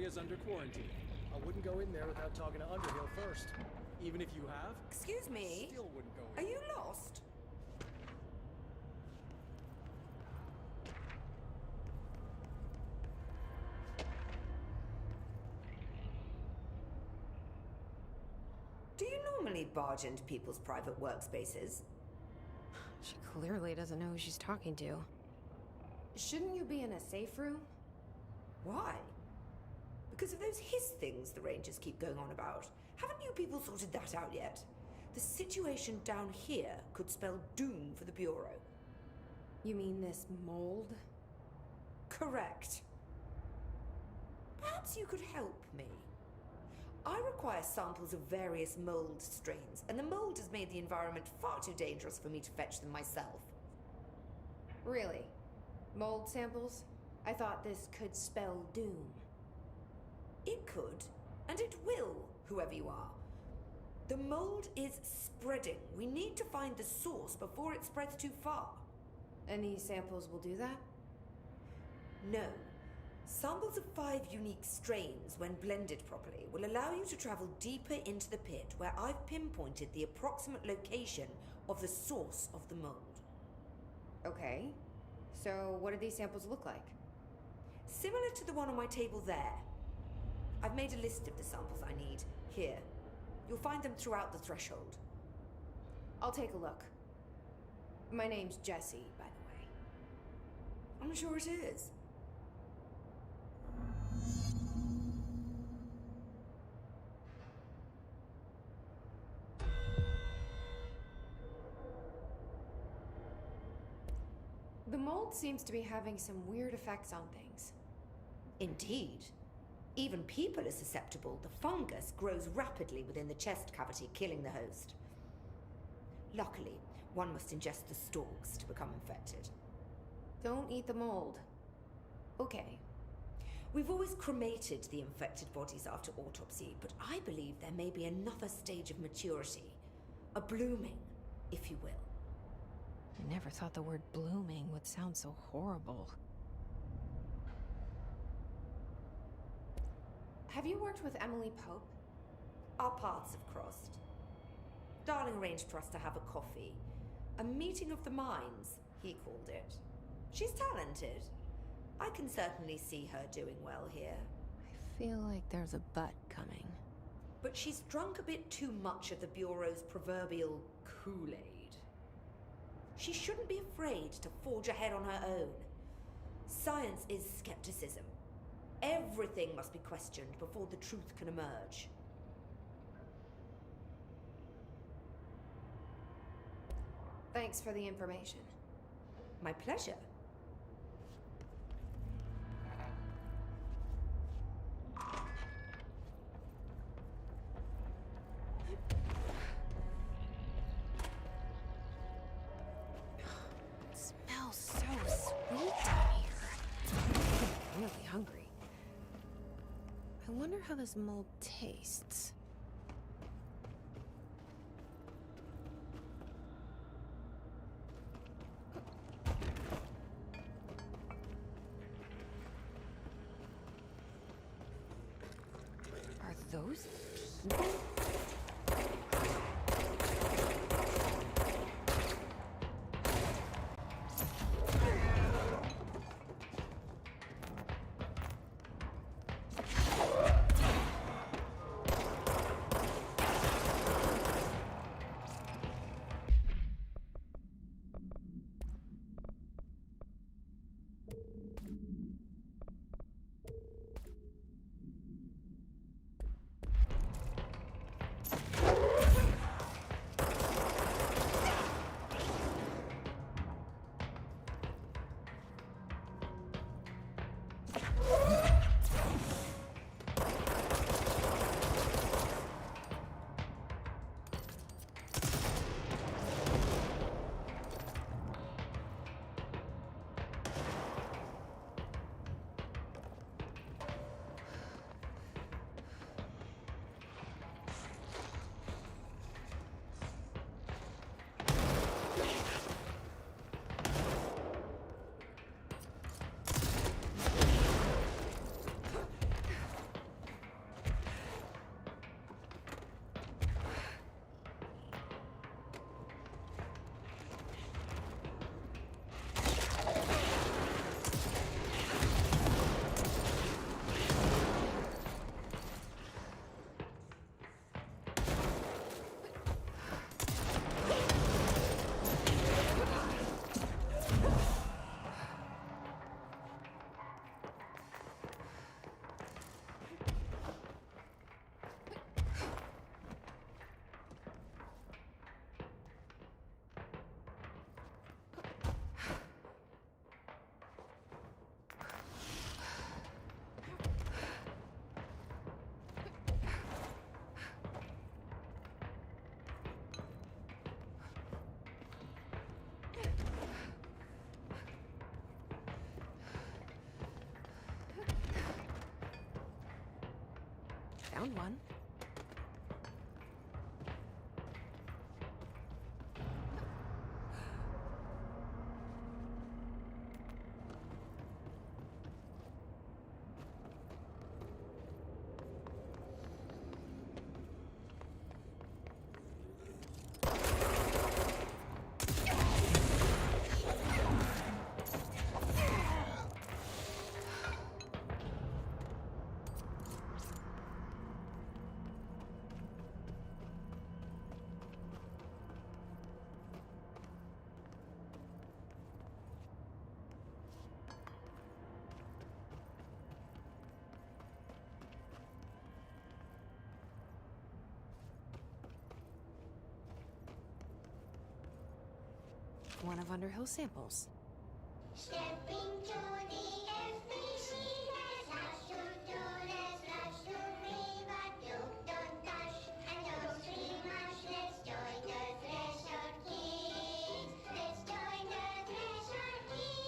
area's under quarantine. I wouldn't go in there without talking to Underhill first. Even if you have, Excuse me? still wouldn't go Are in. you lost? Do you normally barge into people's private workspaces? She clearly doesn't know who she's talking to. Shouldn't you be in a safe room? Why? Because of those hiss things the Rangers keep going on about. Haven't you people sorted that out yet? The situation down here could spell doom for the Bureau. You mean this mold? Correct. Perhaps you could help me. I require samples of various mold strains, and the mold has made the environment far too dangerous for me to fetch them myself. Really? Mold samples? I thought this could spell doom. It could, and it will, whoever you are. The mold is spreading. We need to find the source before it spreads too far. And these samples will do that? No. Samples of 5 unique strains, when blended properly, will allow you to travel deeper into the pit where I've pinpointed the approximate location of the source of the mold. Okay. So what do these samples look like? Similar to the one on my table there. I've made a list of the samples I need. Here. You'll find them throughout the threshold. I'll take a look. My name's Jessie, by the way. I'm sure it is. The mold seems to be having some weird effects on things. Indeed. Even people are susceptible. The fungus grows rapidly within the chest cavity, killing the host. Luckily, one must ingest the stalks to become infected. Don't eat the mold. Okay. We've always cremated the infected bodies after autopsy, but I believe there may be another stage of maturity. A blooming, if you will. I never thought the word blooming would sound so horrible. Have you worked with Emily Pope? Our paths have crossed. Darling arranged for us to have a coffee. A meeting of the minds, he called it. She's talented. I can certainly see her doing well here. I feel like there's a but coming. But she's drunk a bit too much of the Bureau's proverbial Kool-Aid. She shouldn't be afraid to forge ahead on her own. Science is skepticism. Everything must be questioned before the truth can emerge. Thanks for the information. My pleasure. It smells so sweet down here. I'm really hungry. I wonder how this mold tastes. Are those people? Found one. One of Underhill samples. Stepping to the FBC, there's lots to do, there's lots to read, but don't dash and don't scream much. Let's join the Thresher Kids. Let's join the Thresher Kids.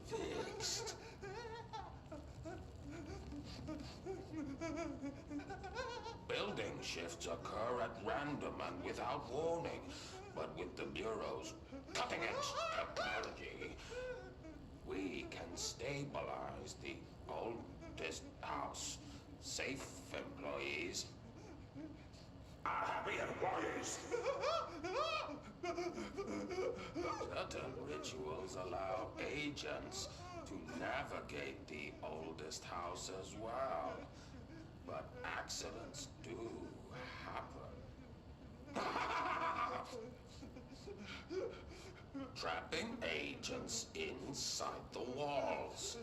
Fixed. Building shifts occur at random and without warning, but with the Bureau's cutting-edge technology, we can stabilize the oldest house. Safe employees are happy employees. Certain rituals allow agents to navigate the oldest house as well, but accidents do happen. Trapping agents inside the walls.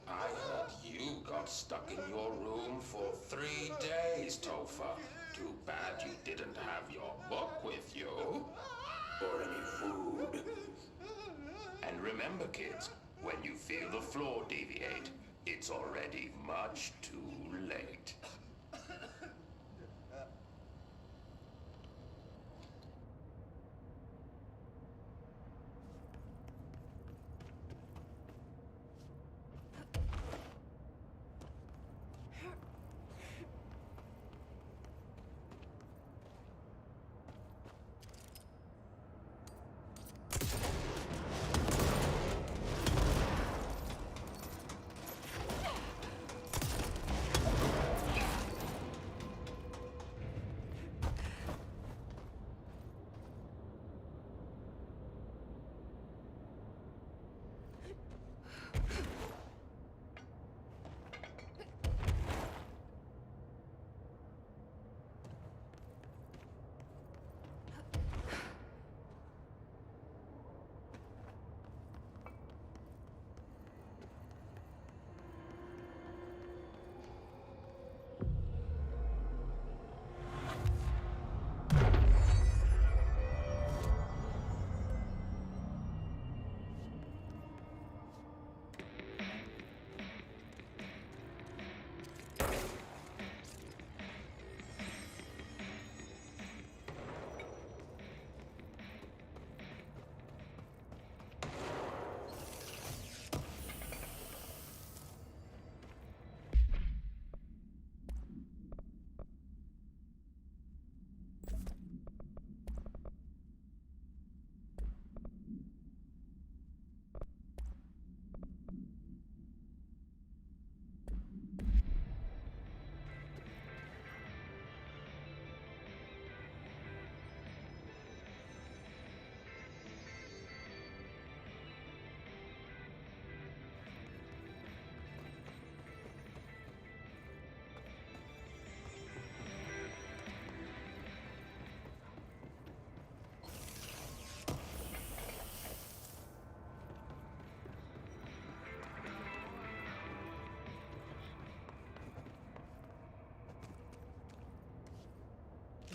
I heard you got stuck in your room for 3 days, Topher. Too bad you didn't have your book with you. Or any food. And remember, kids, when you feel the floor deviate, it's already much too late.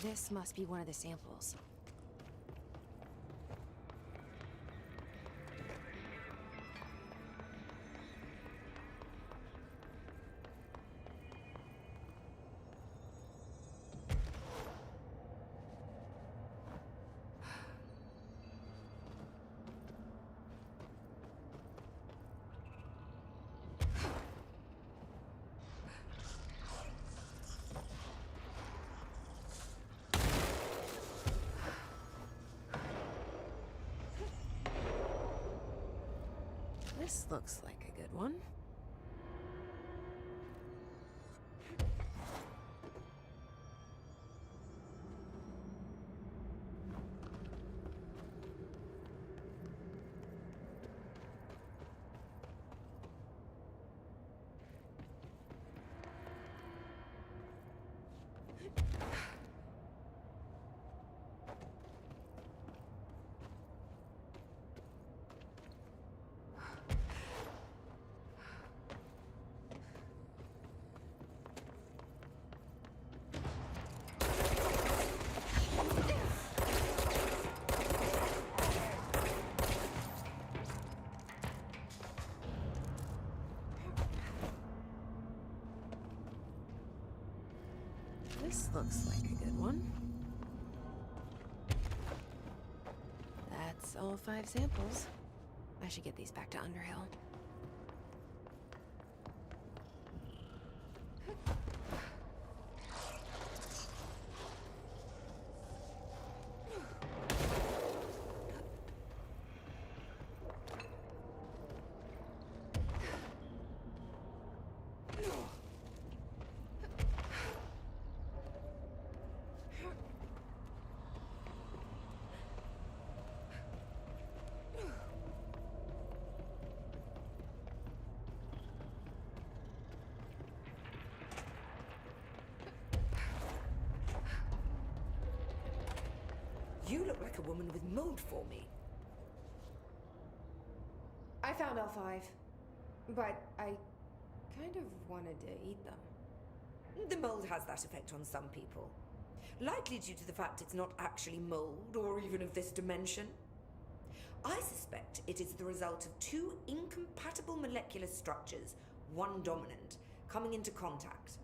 This must be one of the samples. This looks like a good one. This looks like a good one. That's all 5 samples. I should get these back to Underhill. You look like a woman with mold for me. I found all 5, but I kind of wanted to eat them. The mold has that effect on some people. Likely due to the fact it's not actually mold, or even of this dimension. I suspect it is the result of 2 incompatible molecular structures, one dominant, coming into contact.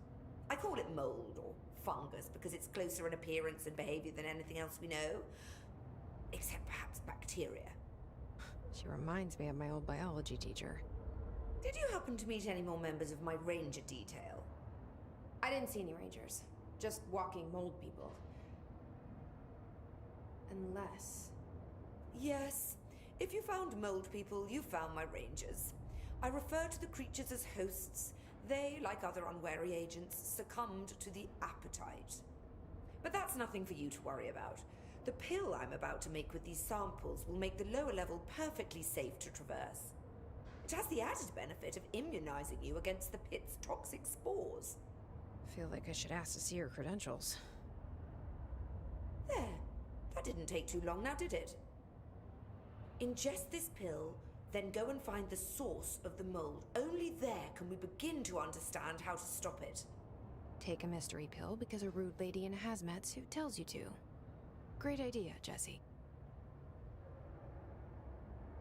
I call it mold, or fungus, because it's closer in appearance and behavior than anything else we know. Except perhaps bacteria. She reminds me of my old biology teacher. Did you happen to meet any more members of my ranger detail? I didn't see any rangers, just walking mold people. Unless... Yes. If you found mold people, you found my rangers. I refer to the creatures as hosts. They, like other unwary agents, succumbed to the appetite. But that's nothing for you to worry about. The pill I'm about to make with these samples will make the lower level perfectly safe to traverse. It has the added benefit of immunizing you against the pit's toxic spores. Feel like I should ask to see her credentials. There. That didn't take too long now, did it? Ingest this pill, then go and find the source of the mold. Only there can we begin to understand how to stop it. Take a mystery pill because a rude lady in a hazmat suit tells you to. Great idea, Jesse.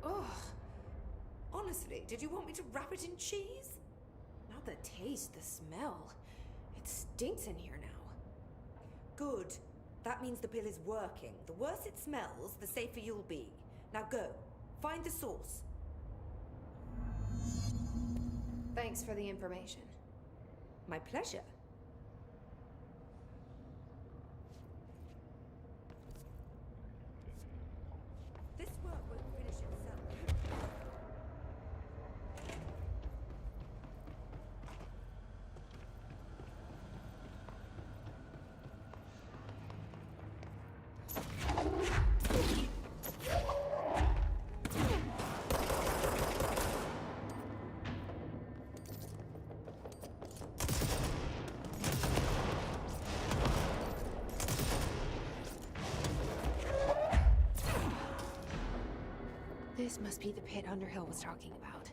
Ugh. Honestly, did you want me to wrap it in cheese? not the taste, the smell. It stinks in here now. Good. That means the pill is working. The worse it smells, the safer you'll be. Now go. Find the source. Thanks for the information. My pleasure. This work won't finish itself. This must be the pit Underhill was talking about.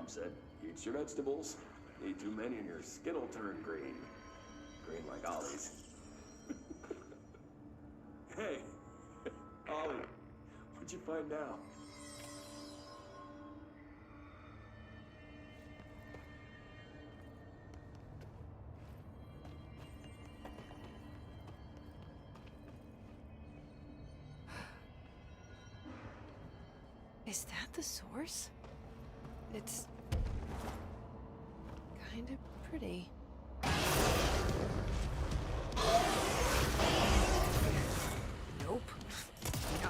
said, eat your vegetables. Eat too many and your skin will turn green. Green like Ollie's. Hey, Ollie, what'd you find now? Is that the source? It's kind of pretty. Nope. No.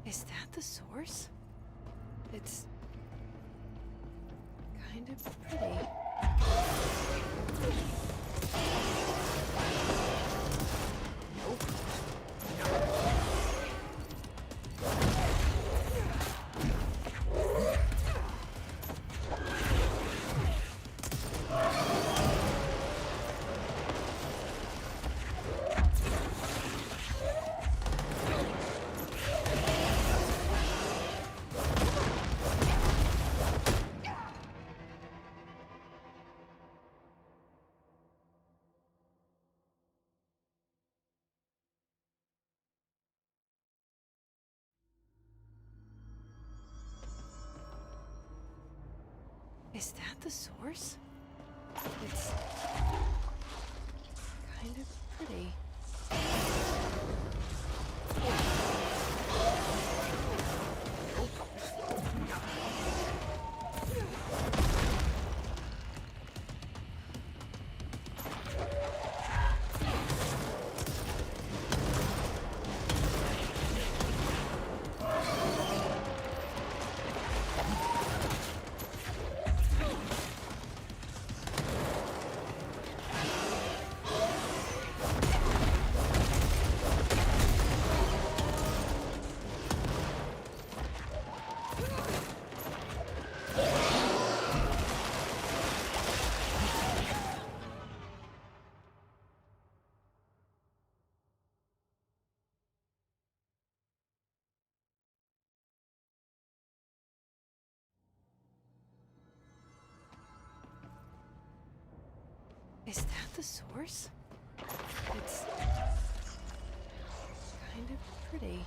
Is that the source? It's kind of pretty. Nope. Is that the source? It's kind of pretty. Is that the source? It's kind of pretty.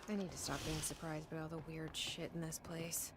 I need to stop being surprised by all the weird shit in this place.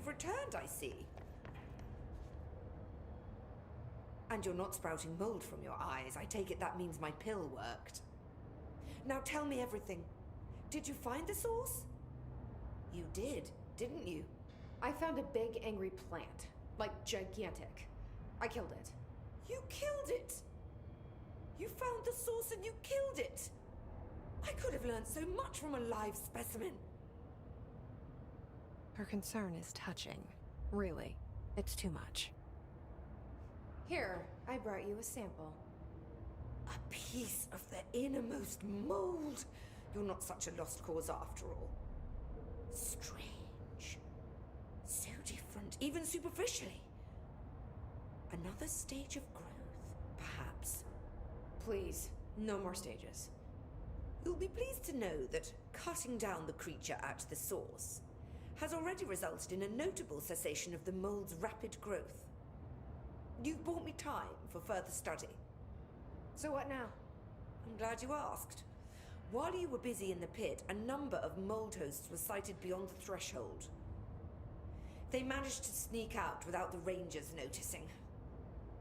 You've returned, I see. And you're not sprouting mold from your eyes. I take it that means my pill worked. Now tell me everything. Did you find the source? You did, didn't you? I found a big angry plant. Like, gigantic. I killed it. You killed it! You found the source and you killed it! I could have learned so much from a live specimen. Her concern is touching. Really. It's too much. Here, I brought you a sample. A piece of the innermost mold. You're not such a lost cause after all. Strange. So different, even superficially. Another stage of growth, perhaps. Please, no more stages. You'll be pleased to know that cutting down the creature at the source has already resulted in a notable cessation of the mold's rapid growth. You've bought me time for further study. So what now? I'm glad you asked. While you were busy in the pit, a number of mold hosts were sighted beyond the threshold. They managed to sneak out without the rangers noticing.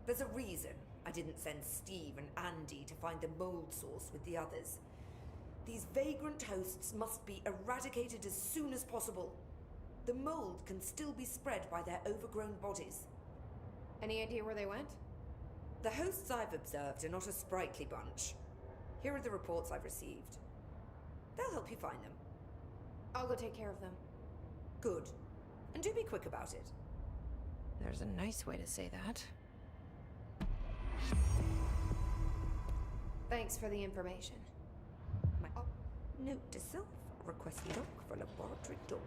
There's a reason I didn't send Steve and Andy to find the mold source with the others. These vagrant hosts must be eradicated as soon as possible. The mold can still be spread by their overgrown bodies. Any idea where they went? The hosts I've observed are not a sprightly bunch. Here are the reports I've received. They'll help you find them. I'll go take care of them. Good. And do be quick about it. There's a nice way to say that. Thanks for the information. Note to self, request lock for laboratory door.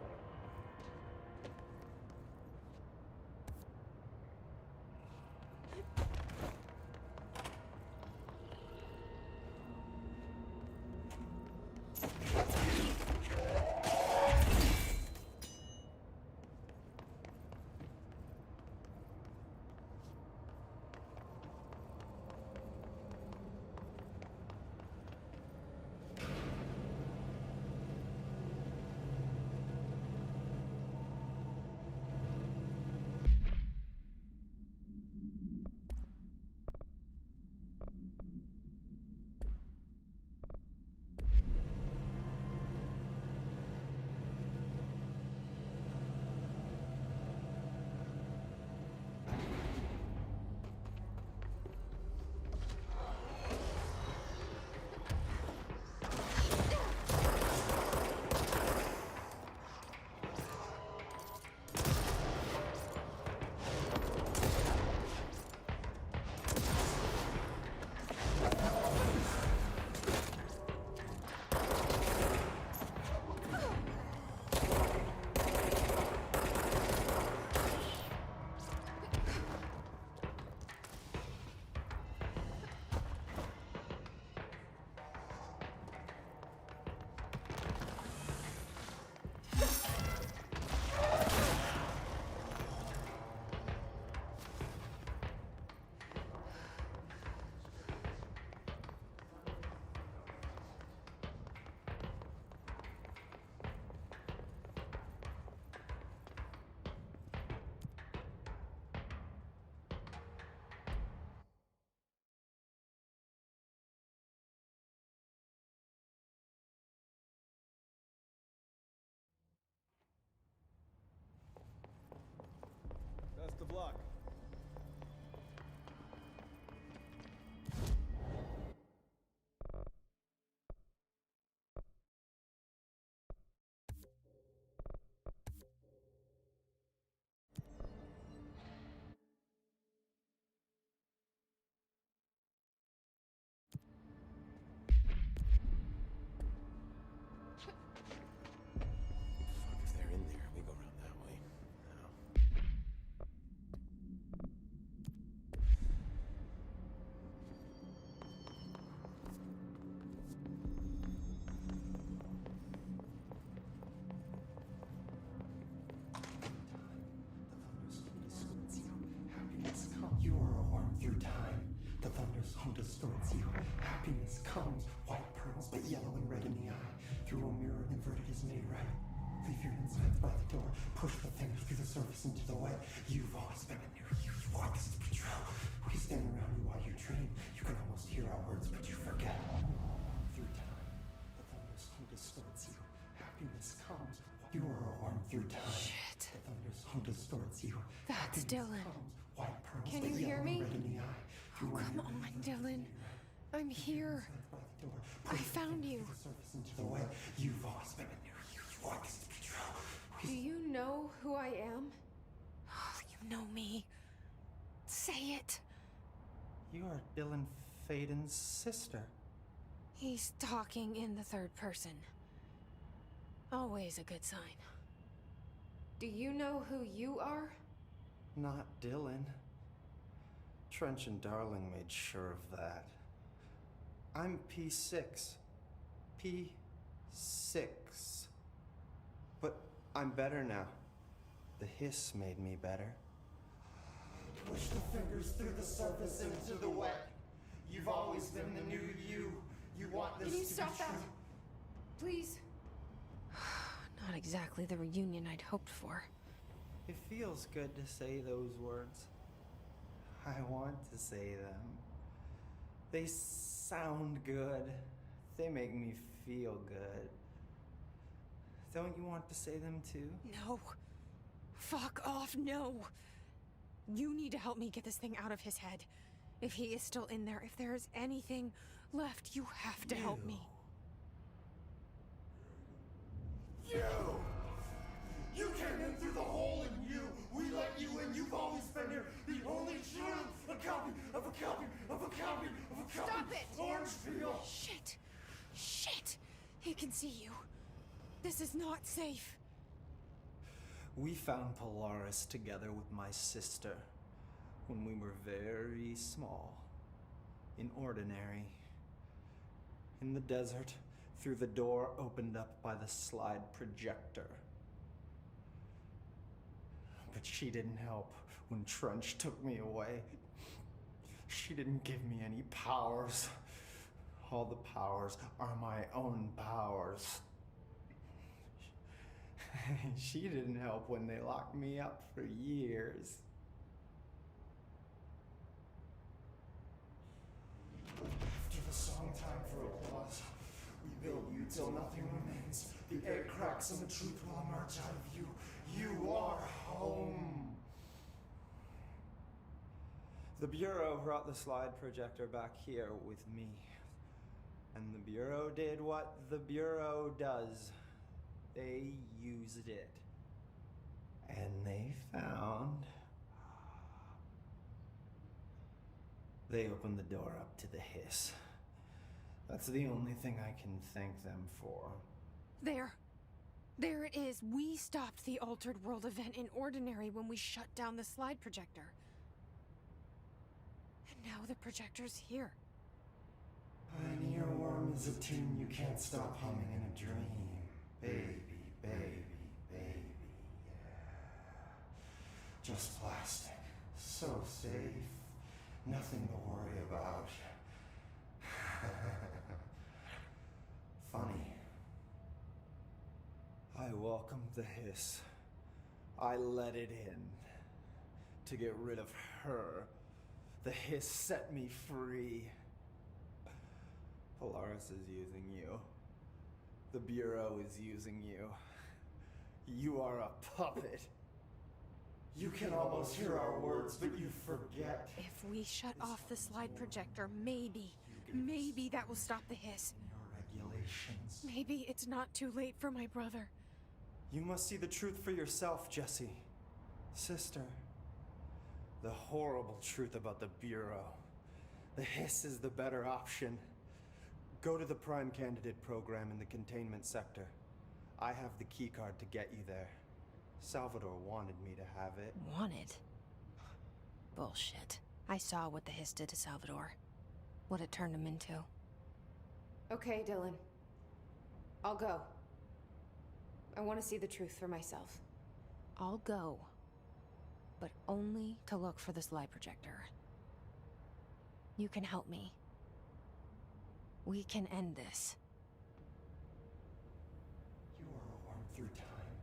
surface into the wet. You've always been a new you. You want this to be true. We stand around you while you dream. You can almost hear our words, but you forget. Through time, the thunder's hum distorts you. Happiness comes. You are a worm through time. Shit. The thunder's hum distorts you. That's Happiness Dylan. comes. White pearls, Can the you hear yellow me? red in the eye. Oh, come on, Dylan. I'm here. I found you. Surface into the wet. You've always been a new you. You want this to be true. Do you know who I am? Oh, you know me. Say it. You are Dylan Faden's sister. He's talking in the third person. Always a good sign. Do you know who you are? Not Dylan. Trench and Darling made sure of that. I'm P6. P6. But I'm better now. The hiss made me better. Push the fingers through the surface into the wet. You've always been the new you. You want this Can you to stop be that? true. Please? Not exactly the reunion I'd hoped for. It feels good to say those words. I want to say them. They sound good. They make me feel good. Don't you want to say them too? No. Fuck off, no. You need to help me get this thing out of his head. If he is still in there, if there is anything left, you have to help me. You came in through the hole in you. We let you in. You've always been here. The only truth. A copy of a copy of a copy of a copy. Stop it! Orange peel. Shit. Shit. He can see you. This is not safe. We found Polaris together with my sister when we were very small. In Ordinary. In the desert, through the door opened up by the slide projector. But she didn't help when Trench took me away. She didn't give me any powers. All the powers are my own powers. She didn't help when they locked me up for years. After the song time for applause, we build you till nothing remains. The air cracks and the truth will emerge out of you. You are home. The Bureau brought the slide projector back here with me. And the Bureau did what the Bureau does. They used it. And they found... They opened the door up to the hiss. That's the only thing I can thank them for. There. There it is. We stopped the Altered World event in Ordinary when we shut down the slide projector. And now the projector's here. An earworm is a tune you can't stop humming in a dream. Baby, baby, baby, yeah. Just plastic. So safe. Nothing to worry about. Funny. I welcomed the hiss. I let it in. To get rid of her. The hiss set me free. Polaris is using you. The Bureau is using you. You are a puppet. You can almost hear our words, but you forget. If we shut off the slide projector, maybe that will stop the hiss. Your regulations. Maybe it's not too late for my brother. You must see the truth for yourself, Jessie. Sister. The horrible truth about the Bureau. The hiss is the better option. Go to the Prime Candidate program in the containment sector. I have the keycard to get you there. Salvador wanted me to have it. Wanted? Bullshit. I saw what the hiss did to Salvador. What it turned him into. Okay, Dylan. I'll go. I want to see the truth for myself. I'll go. But only to look for the slide projector. You can help me. We can end this. You are a worm through time.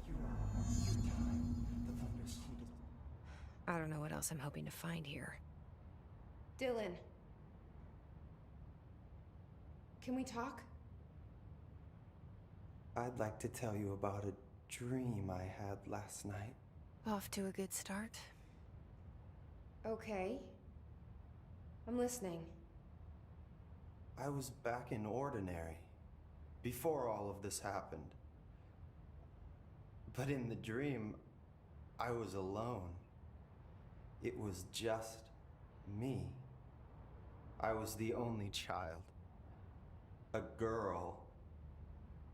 You are a worm through time. The thunder I don't know what else I'm hoping to find here. Dylan. Can we talk? I'd like to tell you about a dream I had last night. Off to a good start. Okay. I'm listening. I was back in Ordinary, before all of this happened. But in the dream, I was alone. It was just me. I was the only child. A girl.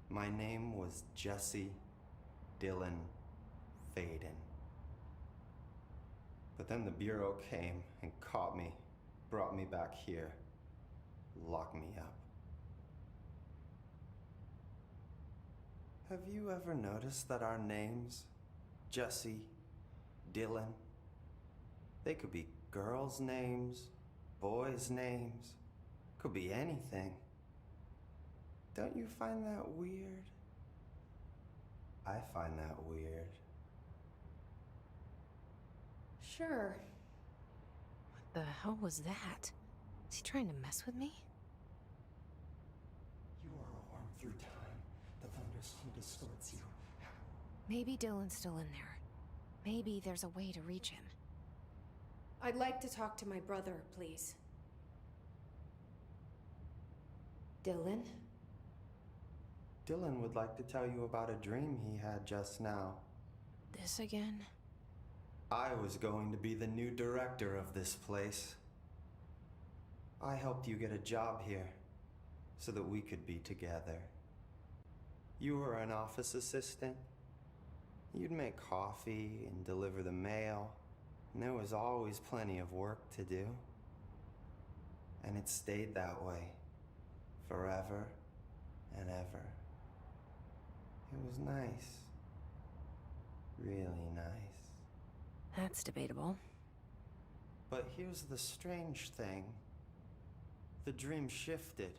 My name was Jesse Dylan Faden. But then the Bureau came and caught me, brought me back here, locked me up. Have you ever noticed that our names, Jesse, Dylan, they could be girls' names, boys' names, could be anything. Don't you find that weird? I find that weird. Sure. What the hell was that? Is he trying to mess with me? You are a worm through time. The thunderstorm distorts you. Maybe Dylan's still in there. Maybe there's a way to reach him. I'd like to talk to my brother, please. Dylan? Dylan would like to tell you about a dream he had just now. This again? I was going to be the new director of this place. I helped you get a job here so that we could be together. You were an office assistant. You'd make coffee and deliver the mail, and there was always plenty of work to do. And it stayed that way, forever and ever. It was nice. Really nice. That's debatable. But here's the strange thing. The dream shifted,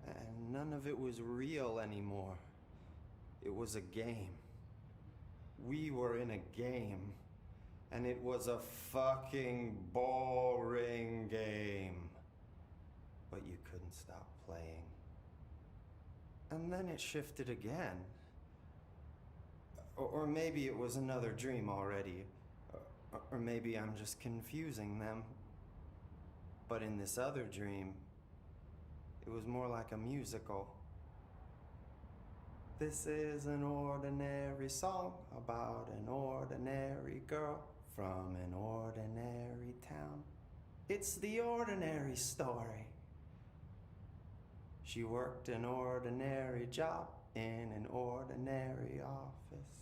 and none of it was real anymore. It was a game. We were in a game, and it was a fucking boring game. But you couldn't stop playing. And then it shifted again. Or maybe it was another dream already. Or maybe I'm just confusing them. But in this other dream, it was more like a musical. This is an ordinary song about an ordinary girl from an ordinary town. It's the ordinary story. She worked an ordinary job in an ordinary office.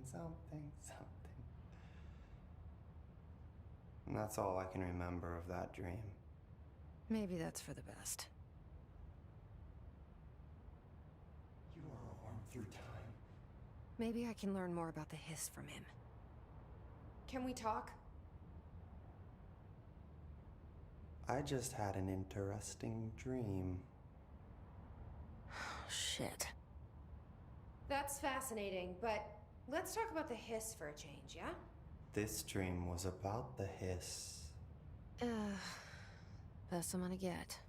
Something. And that's all I can remember of that dream. Maybe that's for the best. You are a worm through time. Maybe I can learn more about the hiss from him. Can we talk? I just had an interesting dream. Shit. That's fascinating, but let's talk about the hiss for a change, yeah? This dream was about the hiss. Best I'm gonna get.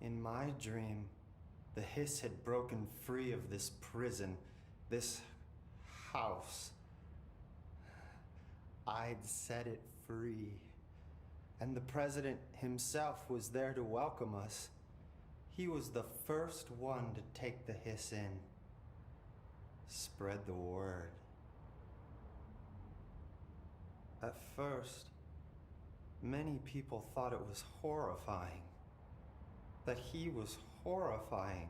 In my dream, the hiss had broken free of this prison, this house. I'd set it free. And the president himself was there to welcome us. He was the first one to take the hiss in. Spread the word. At first, many people thought it was horrifying. That he was horrifying.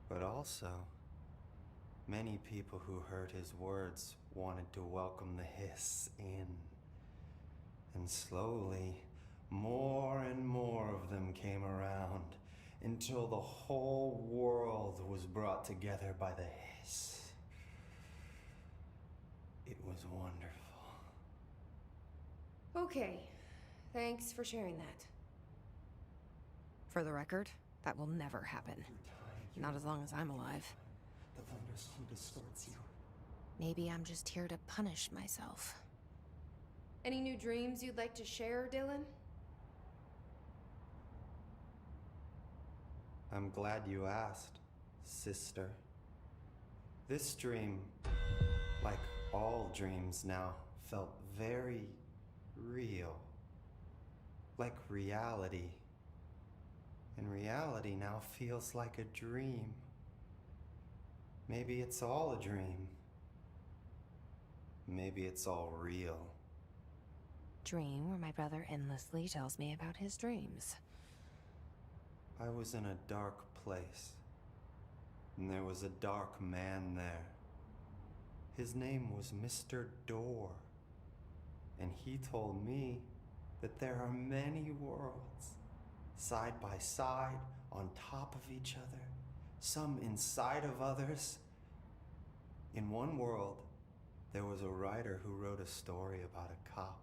But also, many people who heard his words wanted to welcome the hiss in. And slowly, more and more of them came around until the whole world was brought together by the hiss. It was wonderful. Okay. Thanks for sharing that. For the record, that will never happen. Not as long as I'm alive. The thunderstorm distorts you. Maybe I'm just here to punish myself. Any new dreams you'd like to share, Dylan? I'm glad you asked, sister. This dream, like all dreams now, felt very real. Like reality. And reality now feels like a dream. Maybe it's all a dream. Maybe it's all real. Dream where my brother endlessly tells me about his dreams. I was in a dark place, and there was a dark man there. His name was Mr. Door, and he told me that there are many worlds, side by side, on top of each other, some inside of others. In one world, there was a writer who wrote a story about a cop.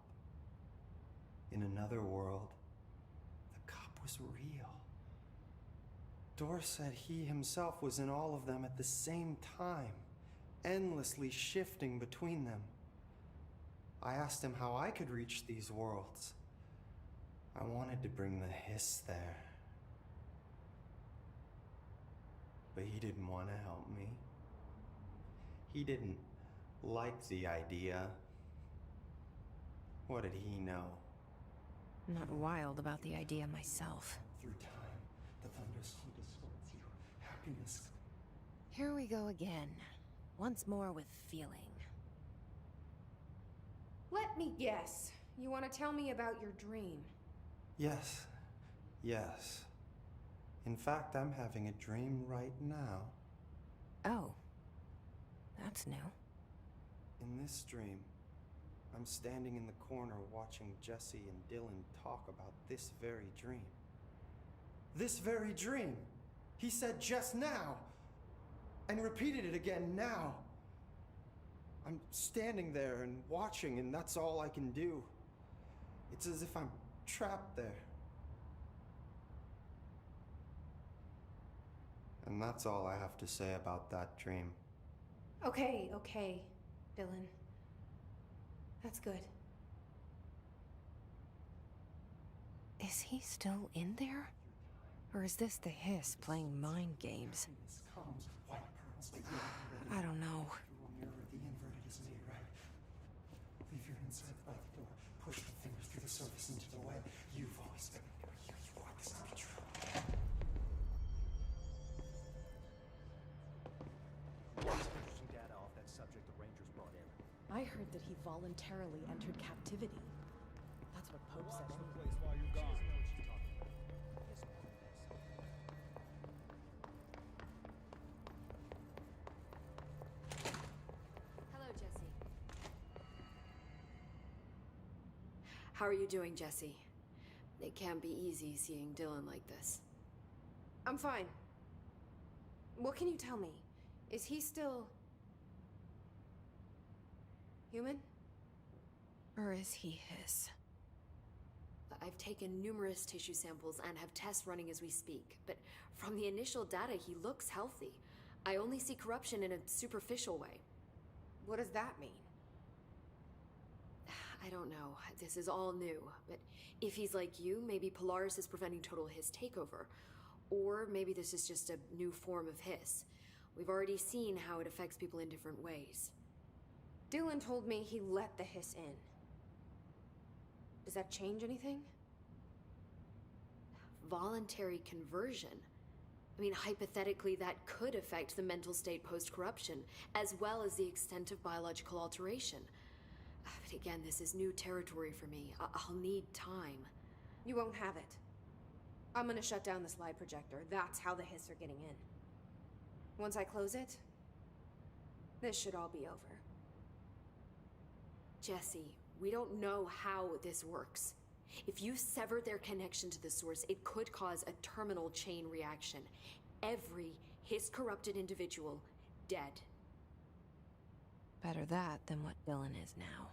In another world, the cop was real. Door said he himself was in all of them at the same time, endlessly shifting between them. I asked him how I could reach these worlds. I wanted to bring the hiss there. But he didn't want to help me. He didn't like the idea. What did he know? I'm not wild about the idea myself. Through time, the thunder's heat distorts you. Happiness. Here we go again. Once more with feeling. Let me guess. You want to tell me about your dream? Yes. Yes. In fact, I'm having a dream right now. Oh. That's new. In this dream, I'm standing in the corner watching Jesse and Dylan talk about this very dream. This very dream! He said just now! And repeated it again now! I'm standing there and watching, and that's all I can do. It's as if I'm trapped there. And that's all I have to say about that dream. Okay, Dylan. That's good. Is he still in there? Or is this the hiss playing mind games? I don't know. The inverted is made right. Leave your inside by the door. Push the fingers through the surface into the way. You've always been here. You want this to be true. Interesting data off that subject the Rangers brought in. I heard that he voluntarily entered captivity. That's what Pope said. While you're gone. She doesn't know what she's talking about. Yes, ma'am. Hello, Jesse. How are you doing, Jesse? It can't be easy seeing Dylan like this. I'm fine. What can you tell me? Is he still... human? Or is he his? I've taken numerous tissue samples and have tests running as we speak, but from the initial data, he looks healthy. I only see corruption in a superficial way. What does that mean? I don't know. This is all new, but if he's like you, maybe Polaris is preventing total Hiss takeover. Or maybe this is just a new form of Hiss. We've already seen how it affects people in different ways. Dylan told me he let the hiss in. Does that change anything? Voluntary conversion. I mean, hypothetically, that could affect the mental state post-corruption, as well as the extent of biological alteration. But again, this is new territory for me. I'll need time. You won't have it. I'm gonna shut down the slide projector. That's how the hiss are getting in. Once I close it, this should all be over. Jesse, we don't know how this works. If you sever their connection to the source, it could cause a terminal chain reaction. Every Hiss-corrupted individual dead. Better that than what Dylan is now.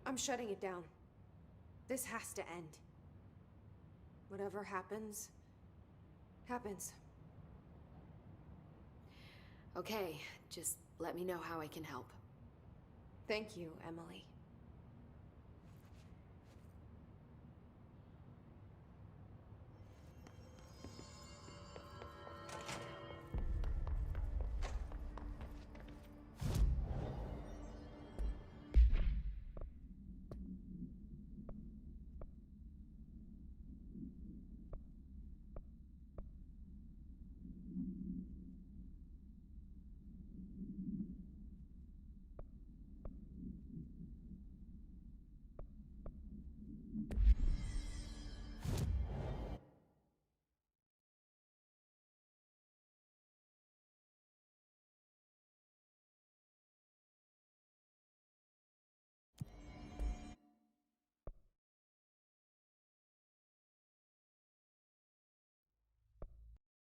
I'm shutting it down. This has to end. Whatever happens, happens. Okay, just let me know how I can help. Thank you, Emily.